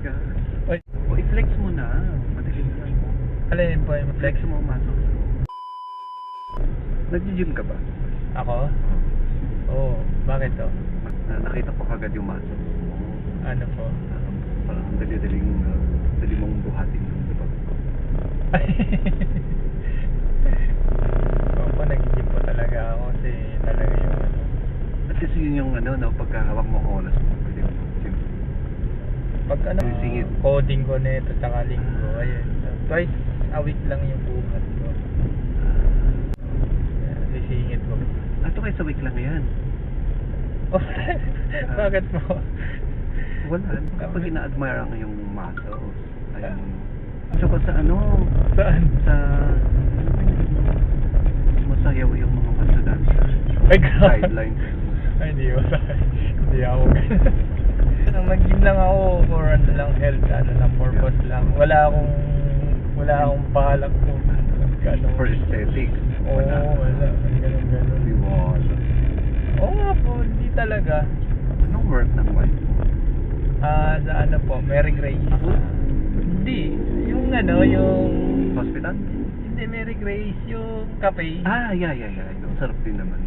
tigas. Oy, O, i-flex mo na. Madilim na. alin po yung Flex mo ang muscles. Nag-gym ka ba? Ako? Oo, bakit to? Nakita ko kagad yung muscles mo. Ano po? Parang ang dali mong buhatin yung diba? Opo, nag-gym po talaga ako kasi talaga yung ano. At kasi yun yung pagkahawak mo ang oras mo, pwede mo mag-gym. Pag ano, Sisingit. coding ko nito tsaka linggo, ayun. Twice a week lang yung buhat ko. Sisingit ko. Ito kayo sa week lang yan. Oh, bakit po? Wala. Kapag ina-admire ang yung muscles. Ayaw mo. Tsaka sa ano? Saan? Sa masayaw yung mga muscle dancer. Ay, grabe. Sideline. Ay, hindi ako ganun. Nag-gym lang ako for ano lang, health, ano lang, purpose lang. Wala akong balak kung ano. For aesthetics. Oo, wala. Ganun. Di mo. Oo nga po, hindi talaga. Anong work ng wife mo? Sa ano po, Mary Grace. Hindi, yung ano, yung... Hospital? Hindi, Mary Grace, yung cafe. Yeah. Ang sarap din naman.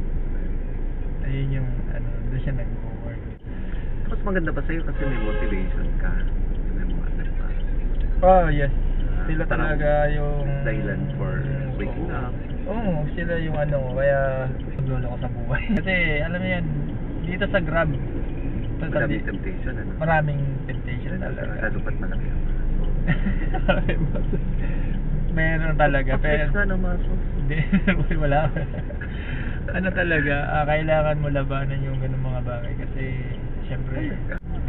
Ayun yung, ano, doon siya nag-work. Tapos maganda ba sa'yo kasi may motivation ka? May mga anak ka. Oh, yes. Sila Parang talaga yung... dahilan for waking up. Oo, sila yung ano, kaya naglolo ko sa buhay. Kasi, alam mo yan, dito sa Grab, Maraming temptation, ano? maraming temptation talaga. Lalo ba't malaki ang Meron talaga, Flex pero... nga ng muscles. Hindi, wala. Ano talaga, kailangan mo labanan yung ganung mga bagay kasi syempre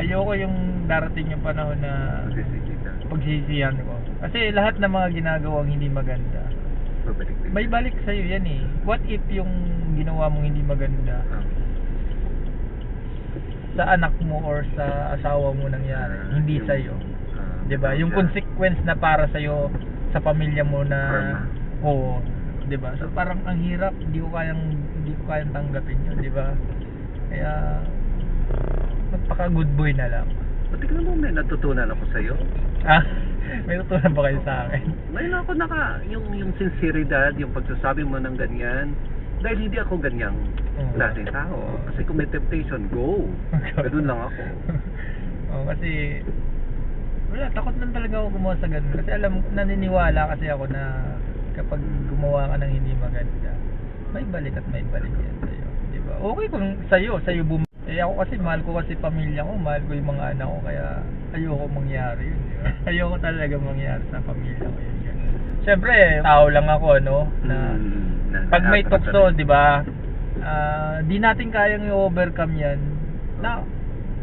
ayoko yung darating yung panahon na pagsisisihan ko. Kasi lahat ng mga ginagawang hindi maganda, may balik sa'yo yan eh. What if yung ginawa mong hindi maganda sa anak mo or sa asawa mo nangyari, hindi sa'yo? Diba? Yung consequence na para sa'yo, sa pamilya mo na... Oo. Diba? So parang ang hirap, hindi ko kayang tanggapin yun, diba? Kaya magpaka good boy na lang. Pati ka naman may natutunan ako sa'yo. May natutunan ba kayo sa akin? Ngayon ako yung sinceridad, yung pagsasabi mo ng ganyan. Dahil hindi ako ganyang klaseng tao. Kasi kung may temptation, go. Ganun lang ako. Kasi wala, takot lang talaga ako gumawa sa ganun. Kasi naniniwala kasi ako na kapag gumawa ka ng hindi maganda, may balik at may balik yan sa'yo. Diba? Okay kung sa'yo ako kasi mahal ko kasi pamilya ko, mahal ko yung mga anak ko, kaya ayoko mangyari yun. Diba? Ayoko talaga mangyari sa pamilya ko yun. Siyempre, tao lang ako, no? Na pag may tukso, diba? Di natin kayang i-overcome yan. Na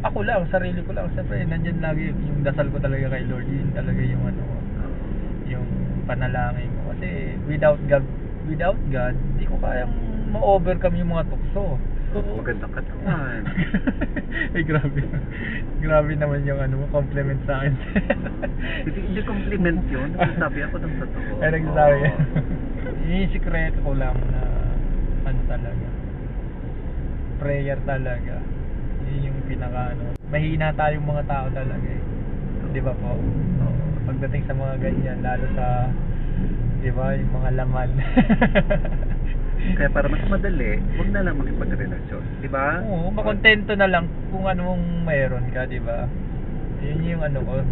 ako lang, sarili ko lang. Siyempre, nandyan lagi yung dasal ko talaga kay Lord. Yun talaga yung ano, yung panalangin ko. Kasi without God, hindi ko kayang ma-overcome yung mga tukso. Magandang katawan. Ay, grabe naman yung ano mo, compliment sa akin. Hindi compliment yun. Nagsasabi ako ng totoo. Ay, nagsasabi. Yung sikreto ko lang na ano talaga, prayer talaga. Yun yung pinaka ano. Mahina tayong mga tao talaga eh. Di ba po? Pagdating sa mga ganyan, lalo sa, di ba, yung mga laman. Kaya para mas madali, huwag na lang makipagrelasyon, di ba? Oo, makontento na lang kung anong mayroon ka, di ba? Yun yung ano ko.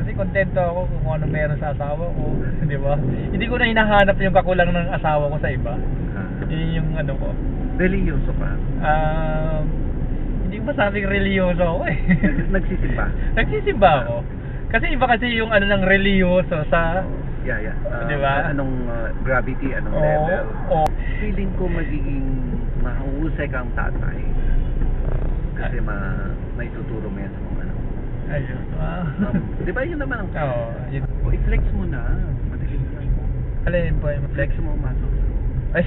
Kasi kontento ako kung ano meron sa asawa ko, di ba? Hindi ko na hinahanap yung kakulang ng asawa ko sa iba. Yun yung ano ko. Religyoso ka? Hindi ko masabing religyoso ako eh. Nagsisimba? Nagsisimba ako. Kasi iba kasi yung ano ng religyoso sa... Yeah. Diba? Anong gravity, anong level. Feeling ko magiging mahusay kang tatay. Kasi may tuturo mo yan sa mga anak. Ayun. Di ba yun naman ang... Yun. I-flex mo na. Madaling lang. Alin po yung Flex mo ang muscles. Ay,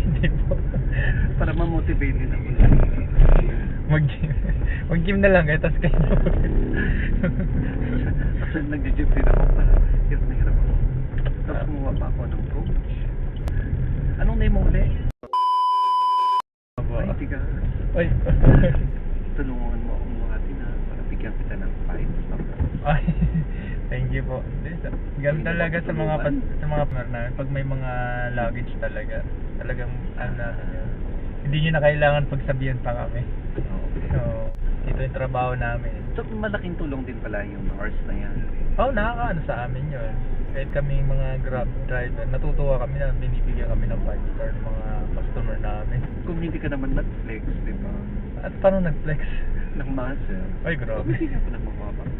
hindi po. Para ma-motivate din ako. Mag-gym na lang tapos kayo. Kasi nag-gym din ako para hirap na hirap ako. Tapos kumuha pa ako ng coach. Anong name mo ulit? Ay, tiga. Ay. Tulungan mo akong mga para bigyan kita ng Ay, thank you po. Ganun talaga sa mga partner namin. Pag may mga luggage talagang hindi nyo na kailangan pagsabihan pa kami. Okay. So, ito yung trabaho namin. So, malaking tulong din pala yung hours na yan. Nakakaano sa amin yun. Kahit kami mga Grab driver, natutuwa kami na binibigyan kami ng 5 star ng mga customer namin. Kung hindi ka naman nag-flex, di ba? At paano nag-flex? Ng muscle. Ay, grabe. Hindi ka pa nagmamabang.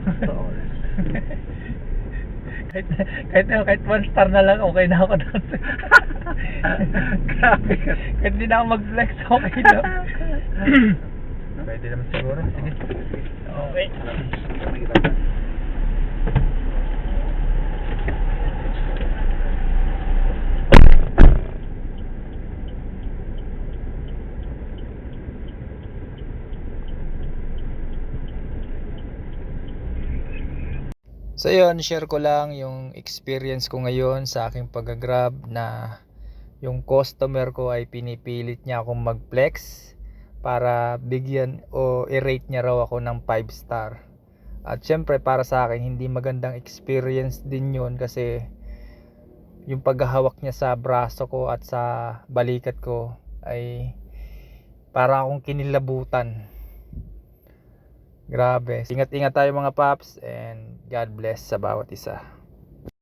Stars. kahit 1 star na lang, okay na ako doon. Grabe ka. Kahit hindi na ako mag-flex, okay na. Pwede naman siguro. Sige. Okay. May iba. So yun, share ko lang yung experience ko ngayon sa aking pag-grab na yung customer ko ay pinipilit niya akong mag-flex para bigyan o i-rate niya raw ako ng 5 star. At syempre para sa akin hindi magandang experience din yun kasi yung paghahawak niya sa braso ko at sa balikat ko ay para akong kinilabutan. Grabe. Ingat-ingat tayo mga paps and God bless sa bawat isa.